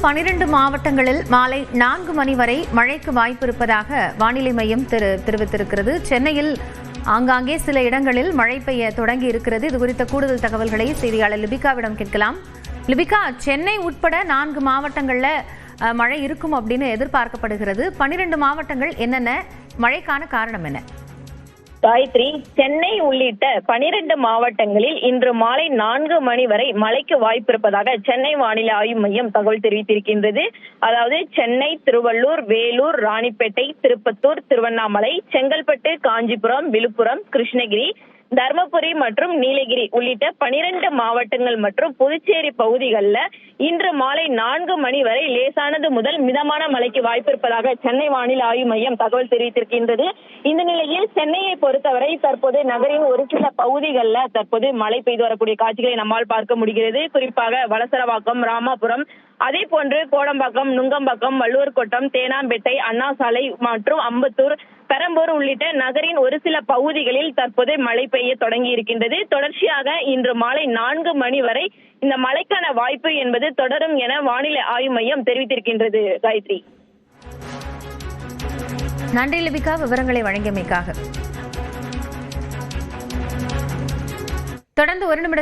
12 மாவட்டங்களில் மாலை 4 மணி வரை மழைக்கு வாய்ப்பு இருப்பதாக வானிலை மையம் தெரிவித்திருக்கிறது. சென்னையில் ஆங்காங்கே சில இடங்களில் மழை பெய்ய தொடங்கி இருக்கிறது. இது குறித்த கூடுதல் தகவல்களை செய்தியாளர் லிபிகாவிடம் கேட்கலாம். லிபிகா, சென்னை உட்பட 4 மாவட்டங்கள்ல மழை இருக்கும் அப்படின்னு எதிர்பார்க்கப்படுகிறது. 12 மாவட்டங்கள் என்னென்ன, மழைக்கான காரணம் என்ன? காயத்ரி, சென்னை உள்ளிட்ட 12 மாவட்டங்களில் இன்று மாலை 4 மணி வரை மழைக்கு வாய்ப்பு இருப்பதாக சென்னை வானிலை ஆய்வு மையம் தகவல் தெரிவித்திருக்கின்றது. அதாவது சென்னை, திருவள்ளூர், வேலூர், ராணிப்பேட்டை, திருப்பத்தூர், திருவண்ணாமலை, செங்கல்பட்டு, காஞ்சிபுரம், விழுப்புரம், கிருஷ்ணகிரி, தர்மபுரி மற்றும் நீலகிரி உள்ளிட்ட 12 மாவட்டங்கள் மற்றும் புதுச்சேரி பகுதிகளில் இன்று மாலை 4 மணி வரை லேசானது முதல் மிதமான மழைக்கு வாய்ப்பு இருப்பதாக சென்னை வானிலை ஆய்வு மையம் தகவல் தெரிவித்திருக்கின்றது. இந்த நிலையில் சென்னையை பொறுத்தவரை தற்போது நகரின் ஒரு சில பகுதிகளில் தற்போது மழை பெய்து வரக்கூடிய காட்சிகளை நம்மால் பார்க்க முடிகிறது. குறிப்பாக வலசரவாக்கம், ராமாபுரம், அதே போன்று கோடம்பாக்கம், நுங்கம்பாக்கம், வள்ளுவர் கோட்டம், தேனாம்பேட்டை, அண்ணா சாலை மற்றும் அம்பத்தூர், பெரம்பூர் உள்ளிட்ட நகரின் ஒரு சில பகுதிகளில் தற்போது மழை பெய்ய தொடங்கி இருக்கின்றது. தொடர்ச்சியாக இன்று மாலை 4 மணி வரை இந்த மழைக்கான வாய்ப்பு என்பது தொடரும் என வானிலை ஆய்வு மையம் தெரிவித்திருக்கின்றது. காயத்ரி, நன்றி லிபிகா, விவரங்களை வழங்கியமைக்காக. தொடர்ந்து ஒரு நிமிட